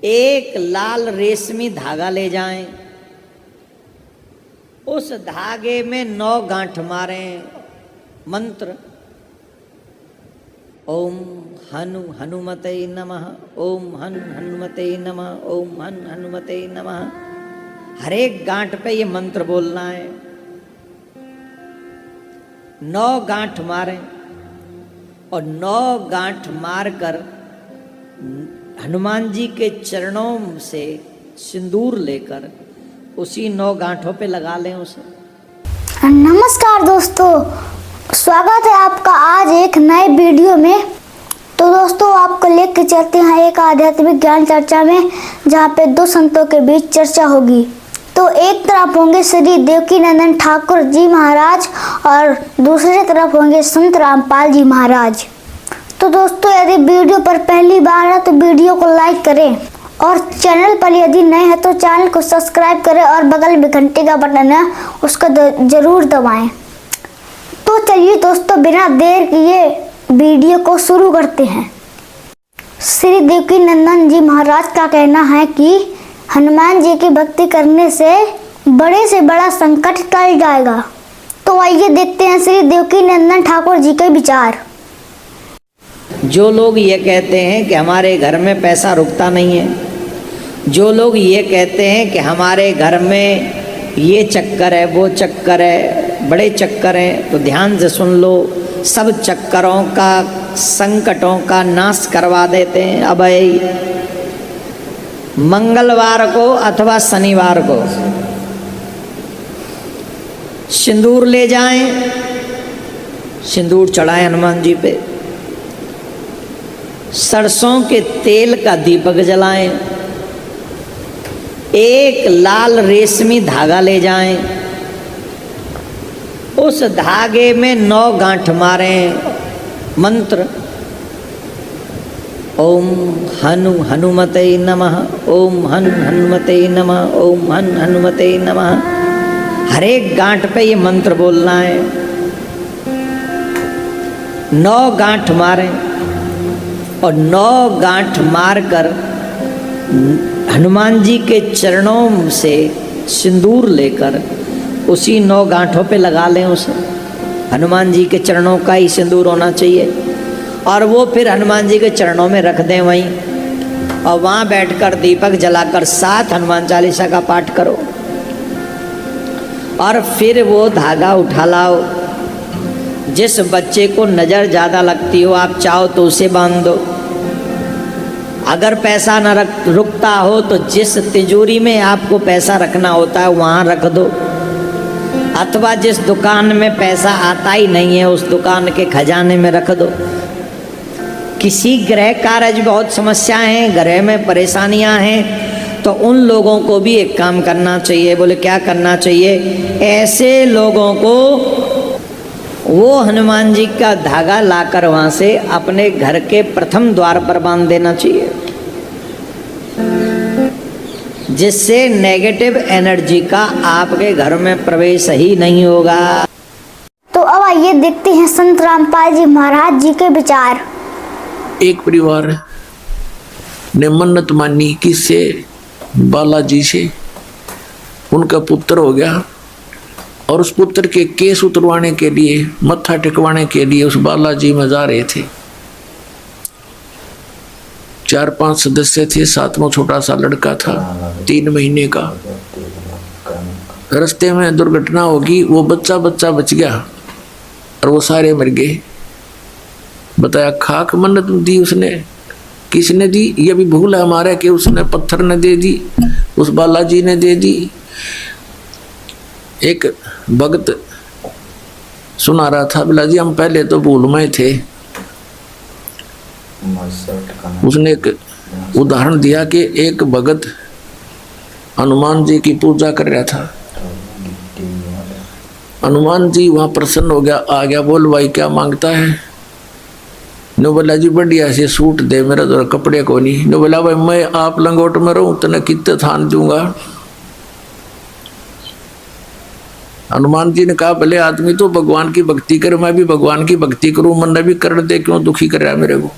एक लाल रेशमी धागा ले जाएं, उस धागे में 9 गांठ मारें। मंत्र ओम हनुमते नमः, ओम हनुमते नमः, ओम हनुमते नमः। हर एक गांठ पे ये मंत्र बोलना है। 9 गांठ मारें और 9 गांठ मारकर हनुमान जी के चरणों से सिंदूर लेकर उसी 9 गांठों पे लगा लें उसे। नमस्कार दोस्तों, स्वागत है आपका आज एक नए वीडियो में। तो दोस्तों, आपको लेकर चलते हैं एक आध्यात्मिक ज्ञान चर्चा में, जहाँ पे 2 संतों के बीच चर्चा होगी। तो एक तरफ होंगे श्री देवकीनंदन ठाकुर जी महाराज और दूसरी तरफ होंगे संत रामपाल जी महाराज। तो दोस्तों, यदि वीडियो पर पहली बार है तो वीडियो को लाइक करें और चैनल पर यदि नए हैं तो चैनल को सब्सक्राइब करें और बगल में घंटे का बटन है उसको जरूर दबाएं। तो चलिए दोस्तों, बिना देर किए वीडियो को शुरू करते हैं। श्री देवकीनंदन जी महाराज का कहना है कि हनुमान जी की भक्ति करने से बड़ा संकट टल जाएगा। तो आइए देखते हैं श्री देवकीनंदन ठाकुर जी के विचार। जो लोग ये कहते हैं कि हमारे घर में पैसा रुकता नहीं है, जो लोग ये कहते हैं कि हमारे घर में ये चक्कर है वो चक्कर है, बड़े चक्कर हैं, तो ध्यान से सुन लो। सब चक्करों का, संकटों का नाश करवा देते हैं। अब मंगलवार को अथवा शनिवार को सिंदूर ले जाएं, सिंदूर चढ़ाएं हनुमान जी पे, सरसों के तेल का दीपक जलाएं, एक लाल रेशमी धागा ले जाएं, उस धागे में 9 गांठ मारें। मंत्र ओम हनुमते नमः, ओम हनुमते नमः, ओम हनुमते नमः। हर एक गांठ पे ये मंत्र बोलना है। 9 गांठ मारें और 9 गांठ मारकर हनुमान जी के चरणों से सिंदूर लेकर उसी 9 गांठों पे लगा लें उसे। हनुमान जी के चरणों का ही सिंदूर होना चाहिए और वो फिर हनुमान जी के चरणों में रख दें वहीं, और वहाँ बैठकर दीपक जलाकर 7 हनुमान चालीसा का पाठ करो और फिर वो धागा उठा लाओ। जिस बच्चे को नज़र ज़्यादा लगती हो आप चाहो तो उसे बांध दो। अगर पैसा न रुकता हो तो जिस तिजोरी में आपको पैसा रखना होता है वहाँ रख दो, अथवा जिस दुकान में पैसा आता ही नहीं है उस दुकान के खजाने में रख दो। किसी गृह कार्य बहुत समस्याएं हैं, गृह में परेशानियां हैं, तो उन लोगों को भी एक काम करना चाहिए। बोले क्या करना चाहिए? ऐसे लोगों को वो हनुमान जी का धागा लाकर वहाँ से अपने घर के प्रथम द्वार पर बांध देना चाहिए, जिससे नेगेटिव एनर्जी का आपके घर में प्रवेश ही नहीं होगा। तो अब आइए देखते हैं संत रामपाल जी महाराज जी के विचार। एक परिवार ने मन्नत मानी किससे? बालाजी से। उनका पुत्र हो गया और उस पुत्र के केस उतरवाने के लिए, मत्था टेकवाने के लिए उस बालाजी में जा रहे थे। 4-5 सदस्य थे, 7वां छोटा सा लड़का था 3 महीने का। रास्ते में दुर्घटना होगी, वो बच्चा बच गया और वो सारे मर गए। बताया खाक मन्नत दी उसने, किसने दी? ये भी भूल है हमारा कि उसने पत्थर ने दे दी, उस बालाजी ने दे दी। एक भक्त सुना रहा था, बोला जी हम पहले तो भूल में थे। उसने एक उदाहरण दिया कि एक भगत हनुमान जी की पूजा कर रहा था। हनुमान जी वहाँ प्रसन्न हो गया, आ गया, बोल भाई क्या मांगता है? नो बोला जी बढ़िया से सूट दे, मेरा तो कपड़े को नहीं। नो बोला भाई मैं आप लंगोट में रहूं तो कितने थान दूंगा। हनुमान जी ने कहा भले आदमी तो भगवान की भक्ति करे, मैं भी भगवान की भक्ति करूं, मन भी कर दे, क्यों दुखी कर रहा है मेरे को।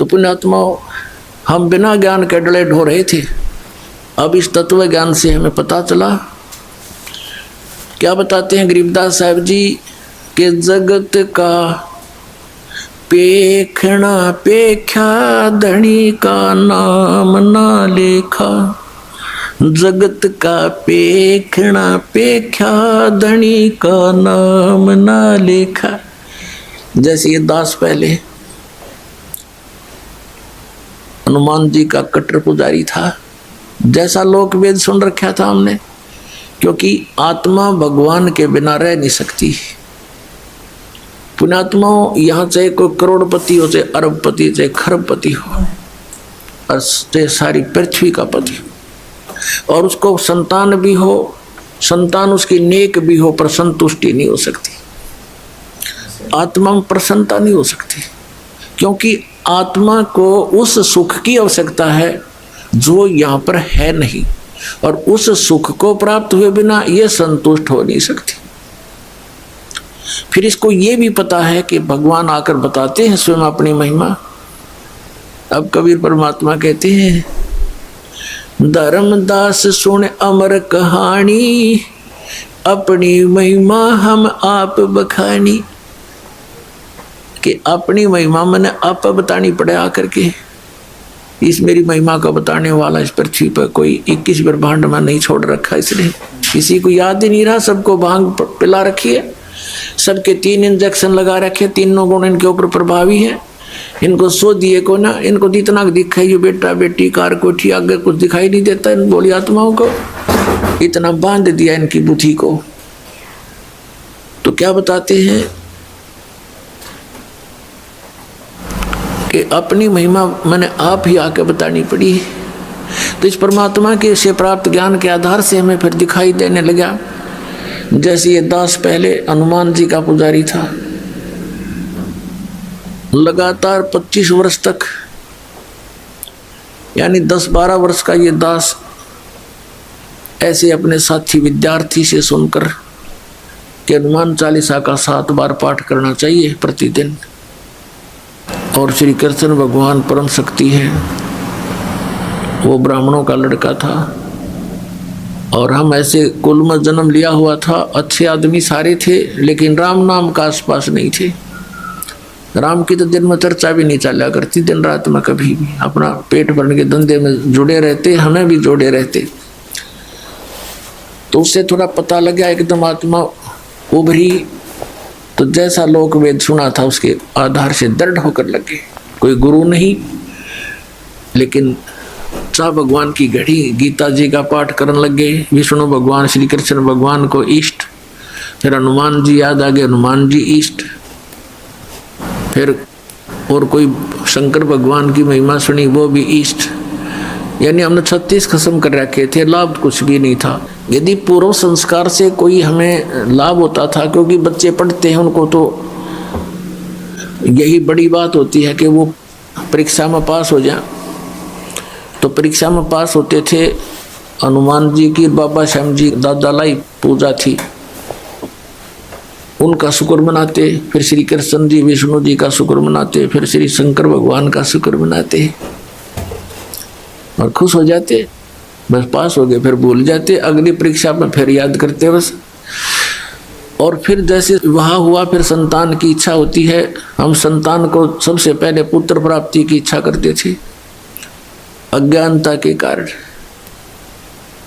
तो पुण्यात्माओं, हम बिना ज्ञान के डले ढो रहे थे। अब इस तत्व ज्ञान से हमें पता चला। क्या बताते हैं गरीबदास साहब जी के जगत का पेखना पेख्या धनी का नाम ना लेखा। जगत का पेखना पेख्या धनी का नाम ना लेखा। जैसे ये दास पहले हनुमान जी का कट्टर पुजारी था, जैसा लोक वेद सुन रखा था हमने, क्योंकि आत्मा भगवान के बिना रह नहीं सकती। पुण्यात्माओं, यहाँ चाहे कोई करोड़पति हो, चाहे अरबपति, चाहे खरबपति हो, और चाहे सारी पृथ्वी का पति हो, और उसको संतान भी हो, संतान उसकी नेक भी हो, पर संतुष्टि नहीं हो सकती। आत्मा में प्रसन्नता नहीं हो सकती, क्योंकि आत्मा को उस सुख की आवश्यकता है जो यहाँ पर है नहीं, और उस सुख को प्राप्त हुए बिना ये संतुष्ट हो नहीं सकती। फिर इसको ये भी पता है कि भगवान आकर बताते हैं स्वयं अपनी महिमा। अब कबीर परमात्मा कहते हैं, धर्मदास सुन अमर कहानी, अपनी महिमा हम आप बखानी। कि अपनी महिमा मैंने आप बतानी पड़े आकर के। इस मेरी महिमा का बताने वाला इस पृथ्वी पर कोई 21 ब्रह्मांड में नहीं छोड़ रखा, इसलिए किसी को याद ही नहीं रहा। सबको भांग पिला रखी है, सबके 3 इंजेक्शन लगा रखे, तीनों गुण इनके ऊपर प्रभावी है। इनको सो दिए को ना, इनको जितना दिखाई बेटा बेटी कार कोठी आगे कुछ दिखाई नहीं देता इन बोली आत्माओं को, इतना बांध दिया इनकी बुद्धि को। तो क्या बताते हैं कि अपनी महिमा मैंने आप ही आके बतानी पड़ी। तो इस परमात्मा के से प्राप्त ज्ञान के आधार से हमें फिर दिखाई देने लगा। जैसे ये दास पहले हनुमान जी का पुजारी था, लगातार 25 वर्ष तक, यानी 10-12 वर्ष का ये दास ऐसे अपने साथी विद्यार्थी से सुनकर कि हनुमान चालीसा का 7 बार पाठ करना चाहिए प्रतिदिन, और श्री कृष्ण भगवान परम शक्ति है। वो ब्राह्मणों का लड़का था, और हम ऐसे कुल में जन्म लिया हुआ था। अच्छे आदमी सारे थे, लेकिन राम नाम का आसपास नहीं थे। राम की तो दिन में चर्चा भी नहीं चला करती, दिन रात में कभी भी अपना पेट भरने के धंधे में जुड़े रहते, हमें भी जोड़े रहते। तो उससे थोड़ा पता लगा, एकदम आत्मा उभरी। तो जैसा लोक वेद सुना था उसके आधार से दृढ़ होकर लगे। कोई गुरु नहीं, लेकिन चाह भगवान की घड़ी, गीता जी का पाठ करने लगे। विष्णु भगवान श्री कृष्ण भगवान को इष्ट, फिर हनुमान जी याद आ गए, हनुमान जी इष्ट, फिर और कोई शंकर भगवान की महिमा सुनी, वो भी इष्ट। यानी हमने 36 खत्म कर रखे थे, लाभ कुछ भी नहीं था। यदि पूर्व संस्कार से कोई हमें लाभ होता था, क्योंकि बच्चे पढ़ते हैं, उनको तो यही बड़ी बात होती है कि वो परीक्षा में पास हो जाए। तो परीक्षा में पास होते थे। हनुमान जी की बाबा श्याम जी दादा लाई पूजा थी, उनका शुक्र मनाते, फिर श्री कृष्ण जी विष्णु जी का शुक्र मनाते, फिर श्री शंकर भगवान का शुक्र मनाते और खुश हो जाते। बस पास हो गए, फिर भूल जाते, अगली परीक्षा में फिर याद करते बस। और फिर जैसे वहाँ हुआ, फिर संतान की इच्छा होती है। हम संतान को सबसे पहले पुत्र प्राप्ति की इच्छा करते थे। अज्ञानता के कारण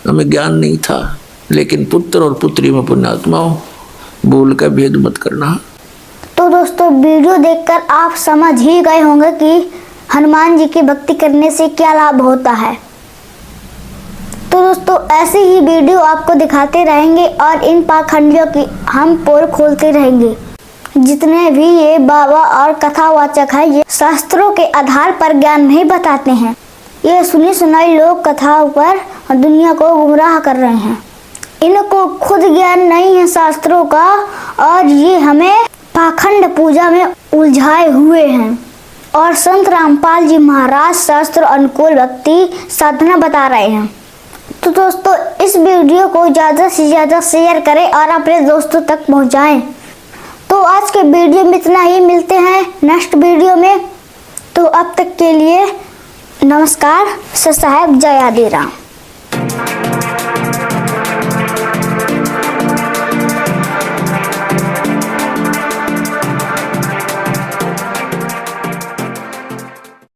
हमें ज्ञान नहीं था, लेकिन पुत्र और पुत्री में पुण्यात्माओं भूल का भेद मत करना। तो दोस्तों, वीडियो देखकर आप समझ ही गए होंगे कि हनुमान जी की भक्ति करने से क्या लाभ होता है। तो दोस्तों, ऐसे ही वीडियो आपको दिखाते रहेंगे और इन पाखंडियों की हम पोल खोलते रहेंगे। जितने भी ये बाबा और कथावाचक हैं, ये शास्त्रों के आधार पर ज्ञान नहीं बताते हैं। ये सुनी सुनाई लोक कथाओं पर दुनिया को गुमराह कर रहे हैं। इनको खुद ज्ञान नहीं है शास्त्रों का, और ये हमें पाखंड पूजा में उलझाए हुए हैं। और संत रामपाल जी महाराज शास्त्र अनुकूल भक्ति साधना बता रहे हैं। तो दोस्तों, इस वीडियो को ज़्यादा से ज़्यादा शेयर करें और अपने दोस्तों तक पहुंचाएं। तो आज के वीडियो में इतना ही, मिलते हैं नेक्स्ट वीडियो में। तो अब तक के लिए नमस्कार। सर साहब जय आदि राम।